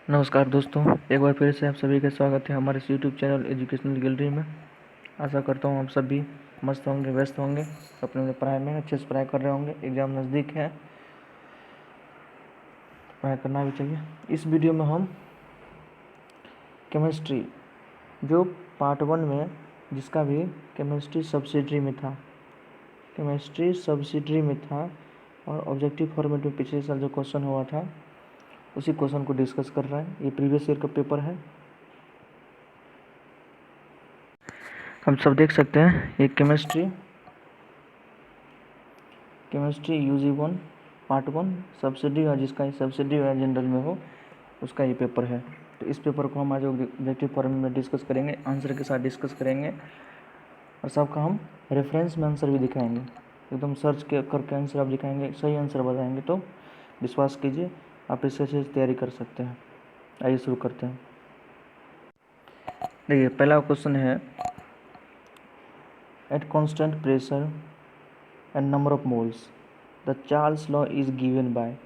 नमस्कार दोस्तों, एक बार फिर से आप सभी का स्वागत है हमारे इस यूट्यूब चैनल एजुकेशनल गैलरी में। आशा करता हूँ आप सभी मस्त होंगे, व्यस्त होंगे, अपने पढ़ाई में अच्छे से पढ़ाई कर रहे होंगे। एग्ज़ाम नज़दीक है, पढ़ाई करना भी चाहिए। इस वीडियो में हम केमिस्ट्री जो पार्ट 1 में, जिसका भी केमिस्ट्री सब्सिडरी में था और ऑब्जेक्टिव फॉर्मेट में पिछले साल जो क्वेश्चन हुआ था उसी क्वेश्चन को डिस्कस कर रहा है। ये प्रीवियस ईयर का पेपर है, हम सब देख सकते हैं। ये केमिस्ट्री UG1 पार्ट 1 सब्सिडी, और जिसका सब्सिडी या जनरल में हो उसका ये पेपर है। तो इस पेपर को हम आज ऑब्जेक्टिव फॉर्मेट में डिस्कस करेंगे, आंसर के साथ डिस्कस करेंगे और सबका हम रेफरेंस में आंसर भी दिखाएंगे। एकदम सर्च करके आंसर आप दिखाएंगे, सही आंसर बताएंगे तो विश्वास कीजिए आप इससे अच्छे से तैयारी कर सकते हैं। आइए शुरू करते हैं। देखिए, पहला क्वेश्चन है, at constant pressure and number of moles the Charles law is given by.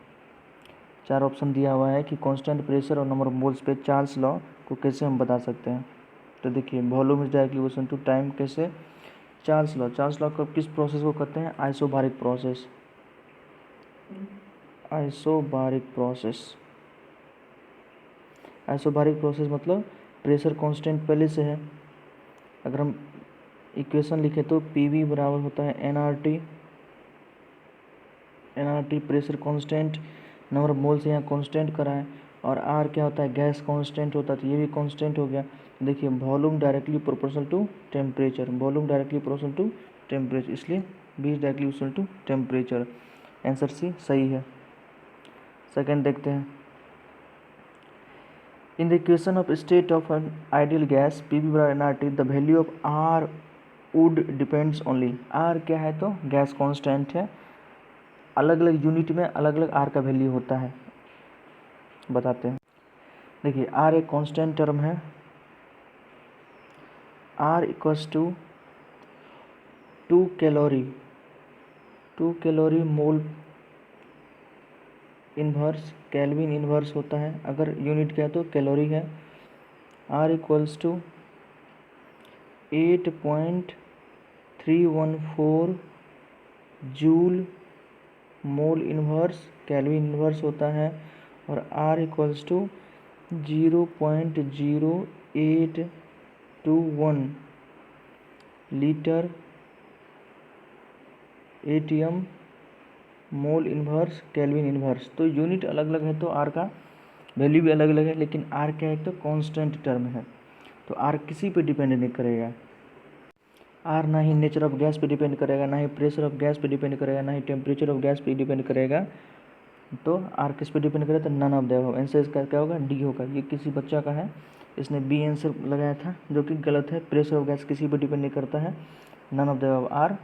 4 option दिया हुआ है कि कांस्टेंट प्रेशर और नंबर ऑफ मोल्स पे चार्ल्स लॉ को कैसे हम बता सकते हैं। तो देखिए, volume is directly equal to time. कैसे? चार्ल्स लॉ को किस प्रोसेस को कहते हैं? आइसोबारिक प्रोसेस मतलब प्रेशर कांस्टेंट पहले से है। अगर हम इक्वेशन लिखें तो PV बराबर होता है NRT pressure constant, number of mole से यहाँ कांस्टेंट करा है, और R क्या होता है? गैस कांस्टेंट होता है, तो ये भी कांस्टेंट हो गया। देखिए, volume directly proportional to temperature, इसलिए B is directly equal to temperature. Answer C सही है। सेकेंड देखते हैं, in the equation of state of an ideal gas PV बराबर NRT the value of R would depends only. R क्या है? तो gas constant है। अलग अलग यूनिट में अलग अलग R का वैल्यू होता है, बताते हैं। देखिए, R एक कांस्टेंट टर्म है। R equals to 2 calorie mole inverse, kelvin inverse होता है। अगर यूनिट क्या है तो कैलोरी है। R equals to 8.314 joule mole inverse, kelvin inverse होता है। और R equals to 0.0821 litre ATM mole inverse, kelvin inverse. तो यूनिट अलग अलग है तो R का वैल्यू भी अलग अलग है, लेकिन R क्या है? तो कांस्टेंट टर्म है, तो R किसी पे डिपेंड नहीं करेगा। R ना ही नेचर ऑफ गैस पे डिपेंड करेगा, ना ही प्रेशर ऑफ गैस पे डिपेंड करेगा, ना ही टेम्परेचर ऑफ गैस पे डिपेंड करेगा। तो R किस पे डिपेंड करेगा? तो नन ऑफ दैट होगा। आंसर इसका क्या होगा? D होगा। ये किसी बच्चा का है, इसने B आंसर लगाया था, जो कि गलत है। प्रेशर ऑफ गैस किसी पे डिपेंड नहीं करता है। नन ऑफ दैट R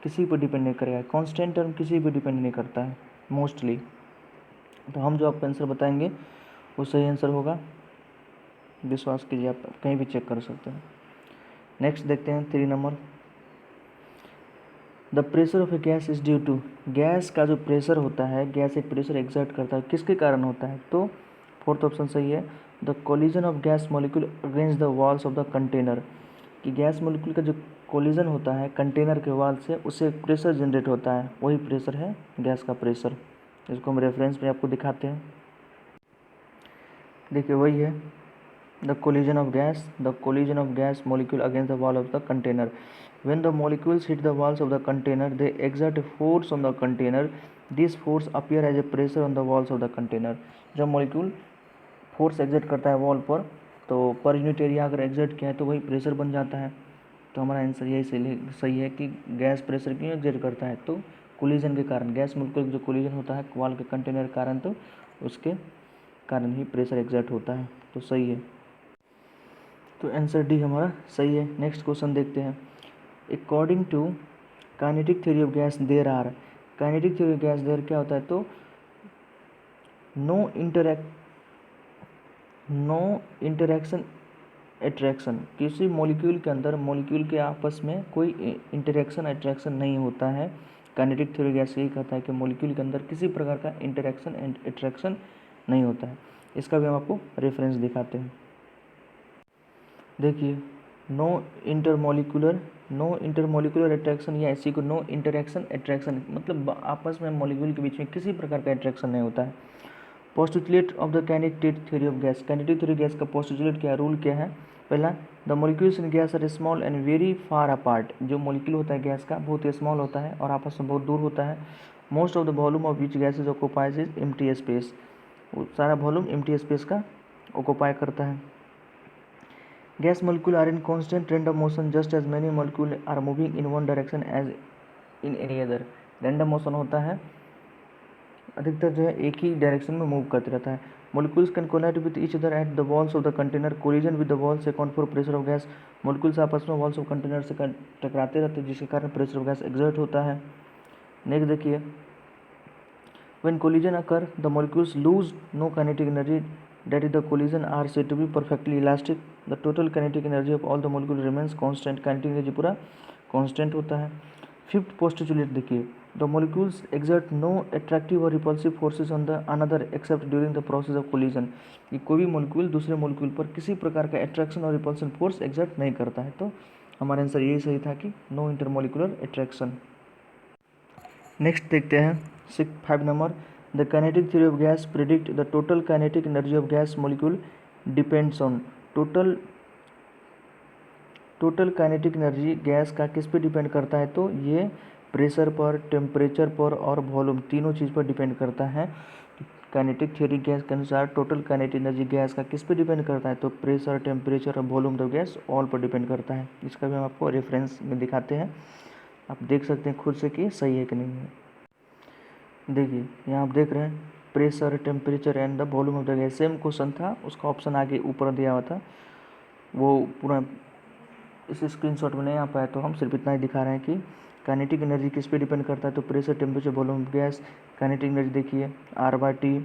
किसी पर डिपेंड नहीं करेगा। कांस्टेंट टर्म किसी पर डिपेंड नहीं करता है मोस्टली। तो हम जो आपका आंसर बताएंगे वो सही आंसर होगा, विश्वास कीजिए, आप कहीं भी चेक कर सकते हैं। नेक्स्ट देखते हैं 3 number, the pressure of a gas is due to. Gas का जो प्रेशर होता है, गैस एक प्रेशर एक्सर्ट करता है, किसके कारण होता है? तो फोर्थ ऑप्शन सही है, the collision of gas molecule against the walls of the container. कि गैस मॉलिक्यूल का जो कोलिजन होता है कंटेनर के वाल से, उससे प्रेशर जनरेट होता है, वही प्रेशर है गैस का प्रेशर। इसको हम रेफरेंस में आपको दिखाते हैं। देखिए, वही है, the collision of gas molecule against the wall of the container. When the molecules hit the walls of the container, they exert a force on the container. This force appear as a pressure on the walls of the container. जब molecule force exert करता है wall पर, तो per unit area अगर exert किया है तो वही प्रेशर बन जाता है। तो हमारा आंसर यही सही है कि गैस प्रेशर क्यों एग्जर्ट करता है? तो कोलिजन के कारण, गैस मॉलिक्यूल जो कोलिजन होता है वॉल के कंटेनर के कारण, तो उसके कारण ही प्रेशर एग्जर्ट होता है। तो सही है, तो आंसर डी हमारा सही है। नेक्स्ट क्वेश्चन देखते हैं, according to kinetic theory of gas there are. Kinetic theory of gas there क्या होता है? तो नो इंटरेक्शन अट्रैक्शन। किसी मॉलिक्यूल के अंदर, मॉलिक्यूल के आपस में कोई इंटरेक्शन अट्रैक्शन नहीं होता है। काइनेटिक थ्योरी गैस यही कहता है कि मॉलिक्यूल के अंदर किसी प्रकार का इंटरेक्शन एंड अट्रैक्शन नहीं होता है। इसका भी हम आपको रेफरेंस दिखाते हैं। देखिए, नो इंटरमोलिकुलर अट्रैक्शन या इसी को नो इंटरेक्शन अट्रैक्शन, मतलब आपस में मॉलिक्यूल के बीच में किसी प्रकार का अट्रैक्शन नहीं होता है। Postulate of the kinetic theory of gas, kinetic theory gas का पोस्टुलेट क्या, रूल क्या है? पहला, the molecules in gas are small and very far apart, जो मॉलिक्यूल होता है गैस का बहुत स्मॉल होता है और आपस में बहुत दूर होता है। Most of the volume of which gases occupies is empty space, सारा वॉल्यूम एम्प्टी स्पेस का ऑक्यूपाई करता है। Gas molecule are in constant random motion just as many molecule are moving in one direction as in any other, random motion होता है, अधिकतर जो है एक ही डायरेक्शन में मूव करते रहता है। Molecules can collide with each other at the walls of the container, collision with the walls account for pressure of gas, molecules आपस में वॉल्स ऑफ कंटेनर से टकराते रहते हैं जिसके कारण प्रेशर ऑफ गैस एक्सर्ट होता है। नेक्स्ट देखिए, when collision occur the molecules lose no kinetic energy, that is the collision are said to be perfectly elastic, the total kinetic energy of all the molecule remains constant, kinetic energy पूरा constant होता है। Fifth postulate देखिए, the molecules exert no attractive or repulsive forces on the another except during the process of collision, कि कोई भी molecule दूसरे molecule पर किसी प्रकार का अट्रैक्शन और रिपल्सन फोर्स एक्सर्ट नहीं करता है, तो हमारा आंसर यही सही था कि नो इंटरमोलिकुलर अट्रैक्शन। नेक्स्ट देखते हैं 5 number, the kinetic theory of gas predict the total kinetic energy of gas molecule depends on, total kinetic energy gas का किस पे डिपेंड करता है? तो ये प्रेशर पर, टेम्परेचर पर और वॉल्यूम तीनों चीज़ पर डिपेंड करता है। काइनेटिक थ्योरी गैस के अनुसार टोटल काइनेटिक एनर्जी गैस का किस पे डिपेंड करता है? तो प्रेशर, टेम्परेचर और वॉल्यूम ऑफ गैस ऑल पर डिपेंड करता है। इसका भी हम आपको रेफरेंस में दिखाते हैं, आप देख सकते हैं खुद से कि सही है कि नहीं है। देखिए, यहाँ आप देख रहे हैं pressure, temperature and the volume of the gas, same question था, उसका ऑप्शन आगे ऊपर दिया हुआ था, वो पूरा इस स्क्रीनशॉट में नहीं आ पाया, तो हम सिर्फ इतना ही दिखा रहे हैं कि काइनेटिक एनर्जी किस पे डिपेंड करता है? तो pressure, temperature, volume of gas. Kinetic energy देखिए R/T,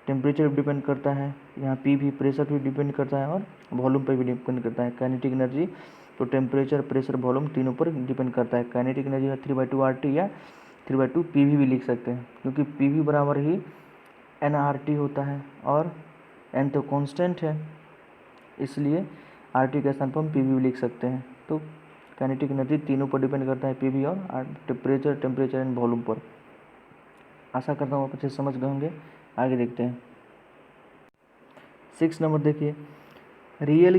टेम्परेचर भी डिपेंड करता है, यहाँ P भी, प्रेशर भी डिपेंड करता है और वॉल्यूम पर भी डिपेंड करता है। काइनेटिक एनर्जी तो टेम्परेचर, प्रेशर, वॉल्यूम तीनों पर डिपेंड करता है। काइनेटिक एनर्जी 3/2 RT या 3/2 PV भी लिख सकते हैं, क्योंकि PV बराबर ही nRT होता है और n तो कांस्टेंट है, इसलिए RT के स्थान पर हम PV भी लिख सकते हैं। तो काइनेटिक एनर्जी तीनों पर डिपेंड करता है, PV और टेम्परेचर, एंड वॉल्यूम पर। आशा करता हूँ आप अच्छे समझ गए होंगे। आगे देखते हैं 6 नंबर देखिए, real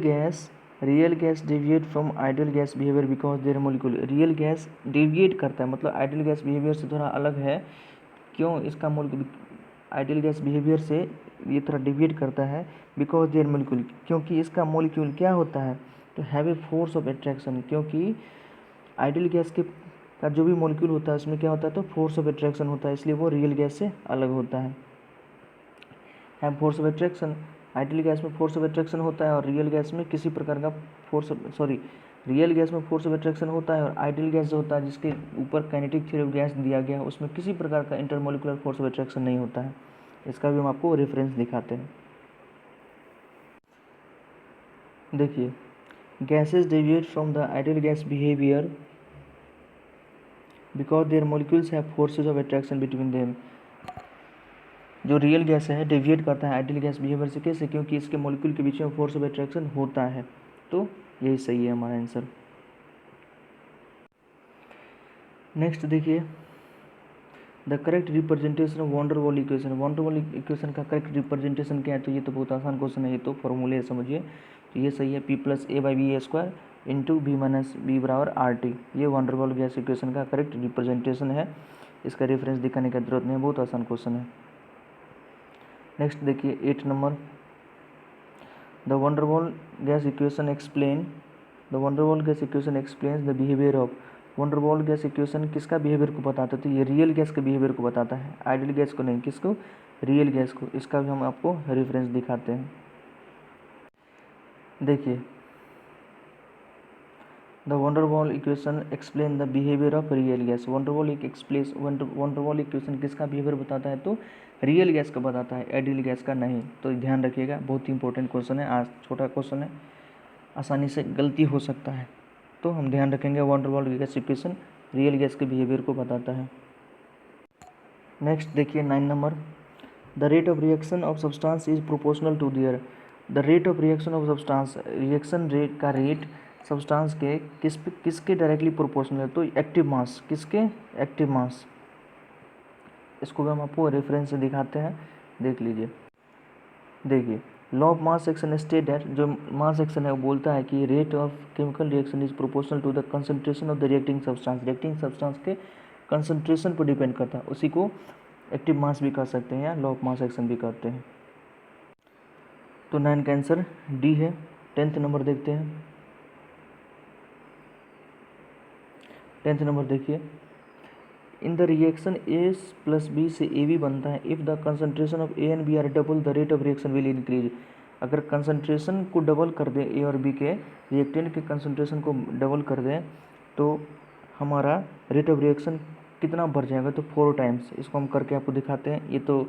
gas deviate from ideal gas behaviour because their molecule, real gas deviate करता है, मतलब आइडियल गैस बिहेवियर से थोड़ा अलग है। क्यों इसका मोलिक्यूल आइडियल गैस बिहेवियर से ये थोड़ा डेविएट करता है? बिकॉज देयर मोलिक्यूल, क्योंकि इसका मोलिक्यूल क्या होता है? तो have a force of attraction, क्योंकि आइडियल गैस के का जो भी मोलिक्यूल होता है उसमें क्या होता है? तो फोर्स ऑफ अट्रैक्शन होता है, इसलिए वो रियल गैस से अलग होता है। Have force of attraction, ideal gas में फोर्स ऑफ अट्रैक्शन होता है और रियल गैस में किसी प्रकार का रियल गैस में फोर्स ऑफ अट्रैक्शन होता है और आइडियल गैस जो होता है जिसके ऊपर काइनेटिक थ्योरी ऑफ गैस दिया गया है उसमें किसी प्रकार का इंटरमोलिकुलर फोर्स ऑफ अट्रैक्शन नहीं होता है। इसका भी हम आपको रेफरेंस दिखाते हैं। देखिए, gases deviate from the ideal gas behaviour because their molecules have forces of attraction between them, जो रियल गैस है डेविएट करता है आइडियल गैस बिहेवियर से, कैसे? क्योंकि इसके मोलिक्यूल के बीच में फोर्स ऑफ अट्रैक्शन होता है, तो यही सही है हमारा आंसर। नेक्स्ट देखिए, the correct representation of van der Waals equation, van der Waals equation का करेक्ट रिप्रेजेंटेशन क्या है? तो ये तो बहुत आसान क्वेश्चन है, ये तो फॉर्मूले समझिए, तो ये सही है, P+A/B² इंटू B - B बराबर RT, ये van der Waals gas equation का करेक्ट रिप्रेजेंटेशन है। इसका रेफरेंस दिखाने की जरूरत नहीं है, बहुत आसान क्वेश्चन है। नेक्स्ट देखिए 8 number, the van der Waals gas equation explains the behaviour of, van der Waals gas equation किसका बिहेवियर को बताता है? तो ये रियल गैस के बिहेवियर को बताता है, आइडियल गैस को नहीं, किसको? रियल गैस को। इसका भी हम आपको रेफरेंस दिखाते हैं। देखिए, the van der Waals equation explain the behaviour of real gas, van der Waals equation किसका बिहेवियर बताता है? तो रियल गैस का बताता है, आइडियल गैस का नहीं। तो ध्यान रखिएगा, बहुत ही इंपॉर्टेंट क्वेश्चन है, आज छोटा क्वेश्चन है, आसानी से गलती हो सकता है, तो हम ध्यान रखेंगे। Van der Waals gas equation real gas के बिहेवियर को बताता है। नेक्स्ट देखिए 9 number, the rate of reaction of substance is proportional to their. The rate of reaction of substance, reaction rate का रेट सब्सटेंस के किसके डायरेक्टली प्रोपोर्शनल है, तो एक्टिव मास, किसके, एक्टिव मास। इसको भी हम आपको रेफरेंस से दिखाते हैं, देख लीजिए। देखिए, law of mass action state that, जो मास एक्शन है वो बोलता है कि rate of chemical reaction is proportional to the concentration of the reacting substance. Reacting substance के कंसंट्रेशन पर डिपेंड करता है, उसी को एक्टिव मास भी कर सकते हैं या लॉ ऑफ मास एक्शन भी करते हैं। तो 9 का आंसर डी है। 10th नंबर देखते हैं। 10th नंबर देखिए, in the reaction A plus B से ए बी बनता है if the concentration of A and B are double the rate of reaction will increase. अगर कंसंट्रेशन को डबल कर दें, ए और बी के रिएक्टेंट के कंसंट्रेशन को डबल कर दें तो हमारा रेट ऑफ रिएक्शन कितना बढ़ जाएगा, तो 4 टाइम्स। इसको हम करके आपको दिखाते हैं। ये तो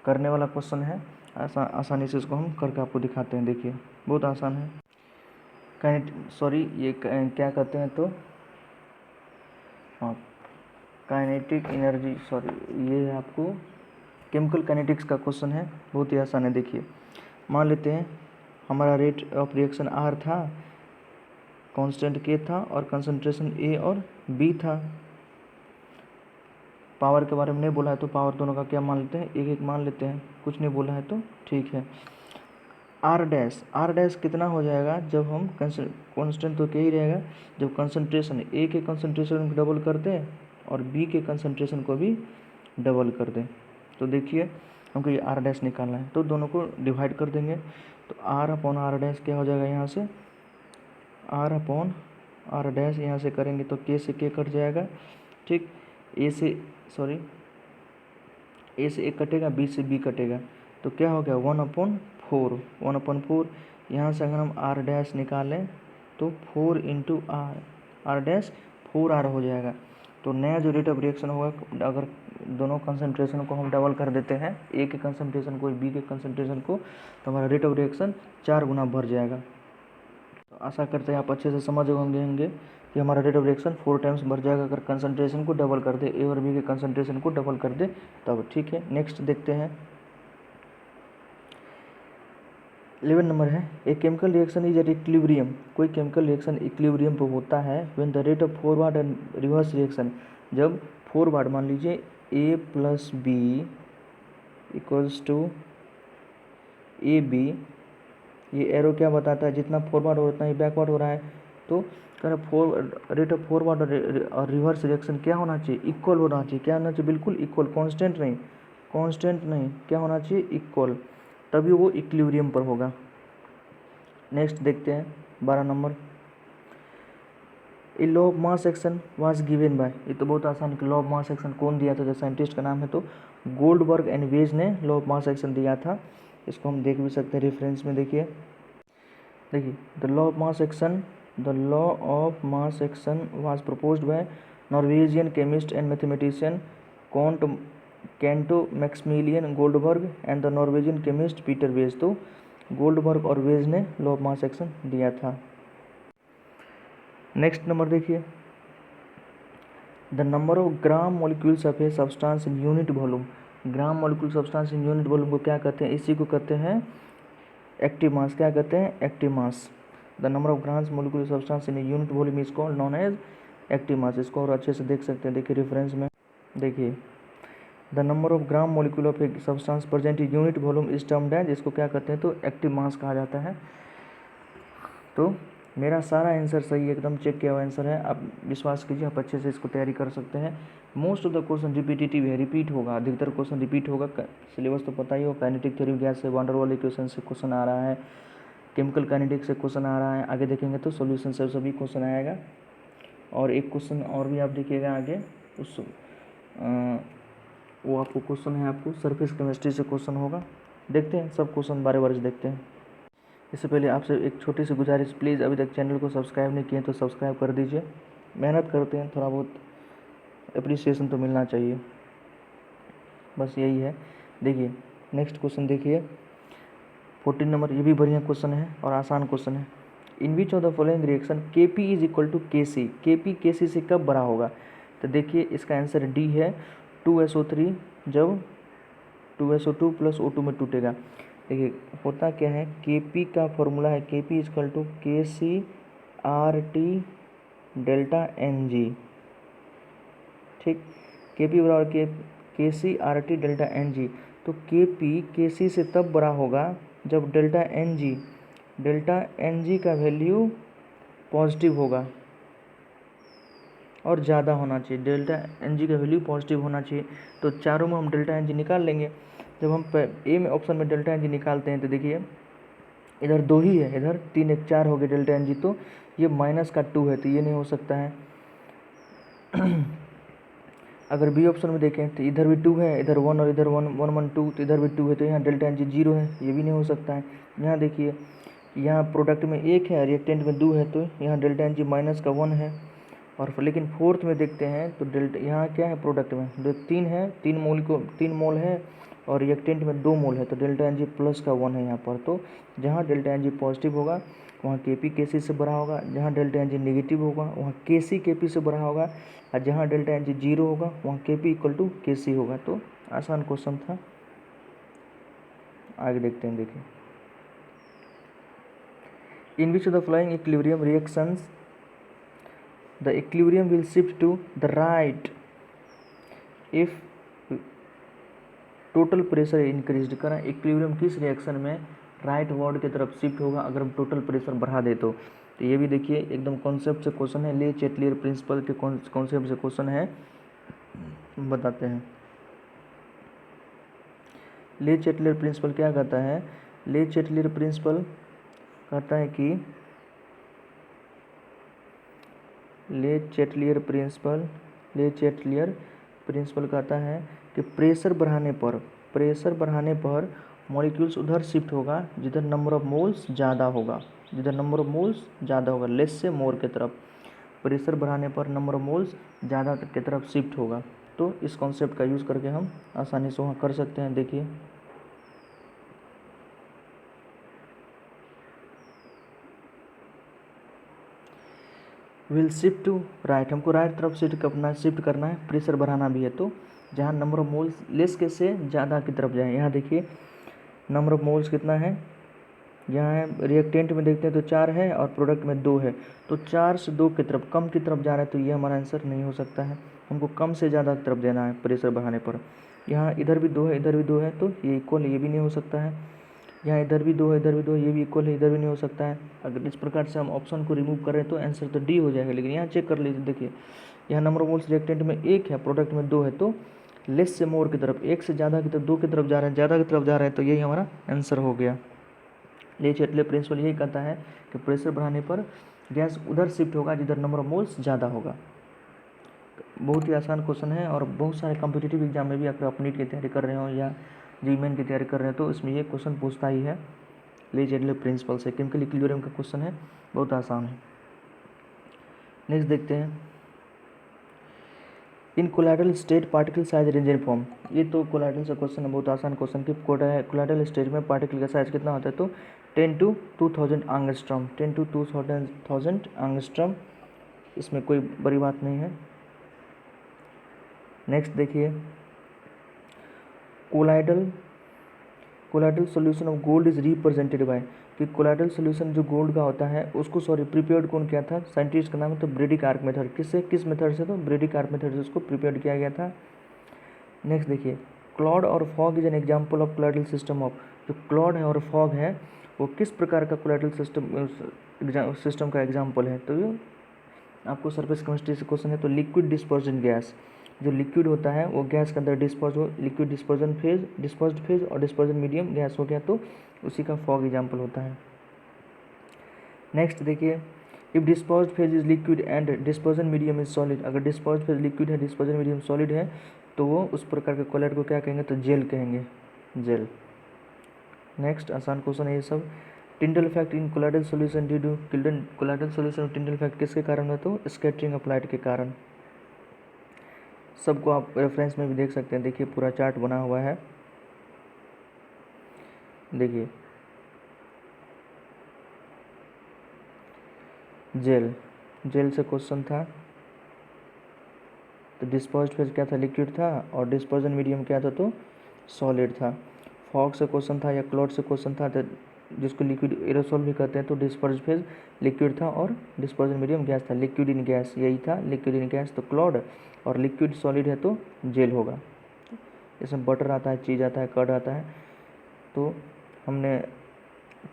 करने वाला क्वेश्चन है, आसानी से इसको हम करके आपको दिखाते हैं। देखिए, बहुत आसान है। ये क्या कहते हैं, तो हाँ, काइनेटिक एनर्जी, ये है आपको केमिकल काइनेटिक्स का क्वेश्चन है, बहुत ही आसान है। देखिए, मान लेते हैं हमारा रेट ऑफ रिएक्शन आर था, कांस्टेंट के था और कंसंट्रेशन ए और बी था। पावर के बारे में नहीं बोला है तो पावर दोनों का क्या मान लेते हैं, एक एक मान लेते हैं। कुछ नहीं बोला है तो ठीक है। आर डैश कितना हो जाएगा जब हम कांस्टेंट तो क्या ही रहेगा, जब कंसंट्रेशन ए के कंसंट्रेशन को डबल कर दें और बी के कंसंट्रेशन को भी डबल कर दें। तो देखिए, हमको ये आर डैश निकालना है, तो दोनों को डिवाइड कर देंगे। तो आर अपॉन आर डैश क्या हो जाएगा, यहाँ से आर अपॉन आर डैश, यहाँ से करेंगे तो के से के कट जाएगा। ठीक, ए से ए कटेगा, बी से बी कटेगा, तो क्या हो गया 1/4। यहाँ से अगर हम आर डैश निकालें तो 4 इंटू आर डैश 4R हो जाएगा। तो नया जो रेट ऑफ रिएक्शन होगा, अगर दोनों कंसंट्रेशन को हम डबल कर देते हैं, ए के कंसंट्रेशन को बी के कंसंट्रेशन को, तो हमारा रेट ऑफ रिएक्शन 4 गुना बढ़ जाएगा। तो आशा करते हैं आप अच्छे से समझ होंगे कि हमारा रेट ऑफ रिएक्शन 4 टाइम्स बढ़ जाएगा अगर कंसंट्रेशन को डबल कर दे, ए और बी के कंसंट्रेशन को डबल कर दे तब। ठीक है, नेक्स्ट देखते हैं। 11 नंबर है, a chemical reaction is at equilibrium. कोई केमिकल रिएक्शन इक्विलिब्रियम पर होता है when the rate of forward and reverse reaction, जब फॉरवर्ड मान लीजिए A plus B equals to A B, ये एरो क्या बताता है, जितना फॉरवर्ड हो रहा है उतना ही बैकवर्ड हो रहा है। तो रेट ऑफ फॉरवर्ड और रिवर्स रिएक्शन क्या होना चाहिए, इक्वल होना चाहिए। क्या होना चाहिए, बिल्कुल इक्वल, कांस्टेंट नहीं, क्या होना चाहिए, इक्वल, तभी वो इक्विलिब्रियम पर होगा। नेक्स्ट देखते हैं 12 number, a law of mass action was given by. ये तो बहुत आसान है, लॉ ऑफ मास एक्शन कौन दिया था, जो साइंटिस्ट का नाम है, तो गोल्डबर्ग एंड वेज ने लॉ ऑफ मास एक्शन दिया था। इसको हम देख भी सकते हैं रेफरेंस में। देखिए, the law of mass action was proposed by Norwegian chemist and mathematician Cato Maximilian Guldberg and the Norwegian chemist Peter Waage. तो गोल्डबर्ग और वेज ने लॉ ऑफ मास एक्शन दिया था। नेक्स्ट नंबर देखिए, the number of gram molecules of a substance in unit volume. Gram molecule substance in unit volume को क्या कहते हैं, इसी को कहते हैं एक्टिव मास। क्या कहते हैं, active mass. The number of grams molecule substance in unit volume is called known as active mass. इसको और अच्छे से देख सकते हैं, देखिए रेफरेंस में। देखिए, the number of gram molecule of a substance present in unit volume is termed as, इसको क्या कहते हैं, तो एक्टिव मास कहा जाता है। तो मेरा सारा आंसर सही, एकदम चेक किया हुआ आंसर है, आप विश्वास कीजिए, आप अच्छे से इसको तैयारी कर सकते हैं। Most of the question repetitive है, रिपीट होगा, अधिकतर क्वेश्चन रिपीट होगा। सिलेबस तो पता ही हो, काइनेटिक थ्योरी ऑफ गैस से वांडर वाल इक्वेशन से क्वेश्चन आ रहा है, केमिकल काइनेटिक्स से क्वेश्चन आ रहा है। आगे देखेंगे तो सॉल्यूशन से सभी क्वेश्चन आएगा। और एक क्वेश्चन और भी आप देखिएगा आगे, उस वो आपको क्वेश्चन है, आपको सरफेस केमिस्ट्री से क्वेश्चन होगा। देखते हैं सब क्वेश्चन बारे बारे से देखते हैं। इससे पहले आपसे एक छोटी सी गुजारिश, प्लीज़ अभी तक चैनल को सब्सक्राइब नहीं किए तो सब्सक्राइब कर दीजिए। मेहनत करते हैं, थोड़ा बहुत अप्रिसिएशन तो मिलना चाहिए, बस यही है। देखिए नेक्स्ट क्वेश्चन देखिए 14 नंबर, ये भी बढ़िया क्वेश्चन है और आसान क्वेश्चन है। In which of the following reaction K P is equal to K C. के पी के सी से कब बड़ा होगा, तो देखिए इसका आंसर डी है 2SO3 जब 2SO2 प्लस O2 में टूटेगा। देखिए होता क्या है, Kp का फॉर्मूला है Kp is equal to KCRT delta Ng, ठीक। Kp बराबर KCRT डेल्टा Ng। तो Kp Kc से तब बड़ा होगा जब डेल्टा Ng का वैल्यू पॉजिटिव होगा और ज़्यादा होना चाहिए। डेल्टा Ng का वैल्यू पॉजिटिव होना चाहिए। तो चारों में हम डेल्टा Ng निकाल लेंगे। जब हम ए में ऑप्शन में डेल्टा Ng निकालते हैं तो देखिए इधर 2 ही है, इधर 3 1 4 हो गए डेल्टा Ng, तो ये माइनस का 2 है तो ये नहीं हो सकता है। अगर बी ऑप्शन में देखें तो इधर भी 2 है, इधर 1 और इधर 1 1 1 2, तो इधर भी 2 है, तो यहाँ डेल्टा Ng 0 है, ये भी नहीं हो सकता है। यहाँ देखिए यहाँ प्रोडक्ट में 1 है, रिएक्टेंट में 2 है, तो यहाँ डेल्टा Ng माइनस का 1 है। और लेकिन फोर्थ में देखते हैं तो डेल्टा यहाँ क्या है, प्रोडक्ट में 3 है, 3 मोल है और रिएक्टेंट में 2 मोल है, तो डेल्टा Ng प्लस का 1 है यहाँ पर। तो जहाँ डेल्टा Ng पॉजिटिव होगा वहाँ Kp Kc से बड़ा होगा, जहाँ डेल्टा Ng नेगेटिव होगा वहाँ Kc Kp से बड़ा होगा, और जहाँ डेल्टा Ng 0 होगा वहाँ Kp इक्वल टू Kc होगा। तो आसान क्वेश्चन था। आगे देखते हैं। देखिए in which of the following equilibrium reactions the equilibrium will shift to the right if total pressure increased। करा इक्विलिब्रियम किस रिएक्शन में राइट वर्ड की तरफ शिफ्ट होगा अगर हम टोटल प्रेशर बढ़ा दे तो ये भी देखिए एकदम कॉन्सेप्ट से क्वेश्चन है। ले चैटलियर प्रिंसिपल के कॉन्सेप्ट से क्वेश्चन है, बताते हैं। ले चैटलियर प्रिंसिपल क्या कहता है, ले चैटलियर प्रिंसिपल कहता है कि ले चैटलियर प्रिंसिपल कहता है कि प्रेशर बढ़ाने पर मॉलिक्यूल्स उधर शिफ्ट होगा जिधर नंबर ऑफ मोल्स ज़्यादा होगा, लेस से मोर की तरफ। प्रेशर बढ़ाने पर नंबर ऑफ मोल्स ज़्यादा की तरफ शिफ्ट होगा। तो इस कॉन्सेप्ट का यूज़ करके हम आसानी से वहाँ कर सकते हैं। देखिए विल शिफ्ट टू राइट, हमको राइट तरफ शिफ्ट करना है, प्रेशर बढ़ाना भी है। तो जहाँ नंबर ऑफ मोल्स लेस के से ज़्यादा की तरफ जाए। यहाँ देखिए नंबर ऑफ मोल्स कितना है, यहाँ है रिएक्टेंट में देखते हैं तो 4 है और प्रोडक्ट में 2 है, तो 4 से 2 की तरफ कम की तरफ जा रहा है, तो ये हमारा आंसर नहीं हो सकता है। हमको कम से ज़्यादा की तरफ देना है प्रेशर बढ़ाने पर। यहाँ इधर भी 2 है, इधर भी 2 है, तो ये इक्वल है, ये भी नहीं हो सकता है। यहाँ इधर भी 2 है, इधर भी 2 है, ये भी इक्वल है, इधर भी नहीं हो सकता है। अगर इस प्रकार से हम ऑप्शन को रिमूव करें तो आंसर तो डी हो जाएगा। लेकिन यहाँ चेक कर लीजिए, देखिए यहाँ नंबर ऑफ मोल्स रिएक्टेंट में 1 है, प्रोडक्ट में 2 है, तो लेस से मोर की तरफ, 1 से ज़्यादा की तरफ, 2 की तरफ जा रहे हैं, ज़्यादा की तरफ जा रहे हैं, तो यही हमारा आंसर हो गया। ले चैटलियर प्रिंसिपल यही कहता है कि प्रेशर बढ़ाने पर गैस उधर शिफ्ट होगा जिधर नंबर ऑफ मोल्स ज़्यादा होगा। बहुत ही आसान क्वेश्चन है और बहुत सारे कॉम्पिटिटिव एग्जाम में भी अगर आप नीट की तैयारी कर रहे हो या जीमेन की तैयारी कर रहे हैं तो इसमें ये क्वेश्चन पूछता ही है ले चैटलियर प्रिंसिपल से। केमिकल इक्विलिब्रियम का क्वेश्चन है, बहुत आसान है। नेक्स्ट देखते हैं, in colloidal state particle size range and form. ये तो कोलाइडल से क्वेश्चन है, बहुत आसान क्वेश्चन कि कोलाइडल स्टेट में पार्टिकल का साइज कितना होता है, तो 10 to 2000 एंगस्ट्रॉम, 10 to 2000 एंगस्ट्रॉम, इसमें कोई बड़ी बात नहीं है। नेक्स्ट देखिए, colloidal solution of gold is represented by, कि कोलाइडल सॉल्यूशन जो गोल्ड का होता है उसको प्रिपेयर्ड कौन किया था, साइंटिस्ट का नाम है तो ब्रेडिक आर्क मेथड। किस मेथड से, तो ब्रेडिक आर्क मेथड से उसको प्रिपेयर्ड किया गया था। नेक्स्ट देखिए, क्लाउड और fog is an example of colloidal system of, जो क्लाउड है और फॉग है वो किस प्रकार का कोलाइडल सिस्टम का एग्जाम्पल है, तो ये आपको सरफेस केमिस्ट्री से क्वेश्चन है। तो लिक्विड डिस्पर्जन गैस, जो लिक्विड होता है वो गैस के अंदर डिस्पर्ज हो, लिक्विड डिस्पर्जन फेज, डिस्पर्ज्ड फेज और डिस्पर्जन मीडियम गैस हो गया, तो उसी का फॉग एग्जाम्पल होता है। नेक्स्ट देखिए, if dispersed phase is liquid and dispersion medium is solid, अगर डिस्पर्ज्ड फेज लिक्विड है, डिस्पर्जन मीडियम सॉलिड है, तो वो उस प्रकार के कोलाइड को क्या कहेंगे, तो जेल कहेंगे, जेल। नेक्स्ट आसान क्वेश्चन है ये सब। Tyndall effect in colloidal solution due to, colloidal solution में टिंडल इफेक्ट किसके कारण है, तो स्कैटरिंग ऑफ लाइट के कारण। सबको आप रेफरेंस में भी देख सकते हैं, देखिए पूरा चार्ट बना हुआ है, देखिए जेल से क्वेश्चन था, तो डिस्पर्ज्ड फेज क्या था, लिक्विड था, और डिस्पर्जन मीडियम क्या था, तो सॉलिड था। फॉग से क्वेश्चन था या क्लाउड से क्वेश्चन था, तो जिसको लिक्विड एरोसोल भी कहते हैं, तो डिस्पर्स फेज लिक्विड था और डिस्पर्जन मीडियम गैस था। लिक्विड इन गैस यही था, लिक्विड इन गैस तो क्लाउड, और लिक्विड सॉलिड है तो जेल होगा। इसमें बटर आता है, चीज़ आता है, कर्ड आता है। तो हमने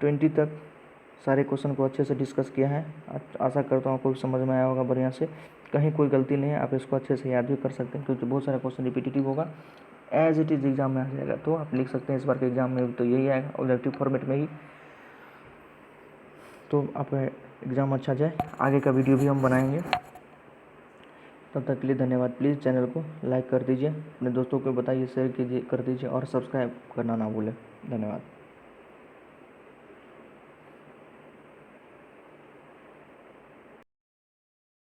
20 तक सारे क्वेश्चन को अच्छे से डिस्कस किया है। आशा करता हूँ आपको समझ में आया होगा बढ़िया से। कहीं कोई गलती नहीं है, आप इसको अच्छे से याद भी कर सकते हैं, क्योंकि बहुत सारा क्वेश्चन रिपीटेटिव होगा। एज इट इज़ एग्जाम में आ जाएगा, तो आप लिख सकते हैं इस बार के एग्जाम में तो यही आएगा, ऑब्जेक्टिव फॉर्मेट में ही। तो आपका एग्ज़ाम अच्छा जाए। आगे का वीडियो भी हम बनाएंगे। तब तक के लिए धन्यवाद। प्लीज़ चैनल को लाइक कर दीजिए, अपने दोस्तों को बताइए, शेयर कीजिए, कर दीजिए और सब्सक्राइब करना ना भूलें। धन्यवाद।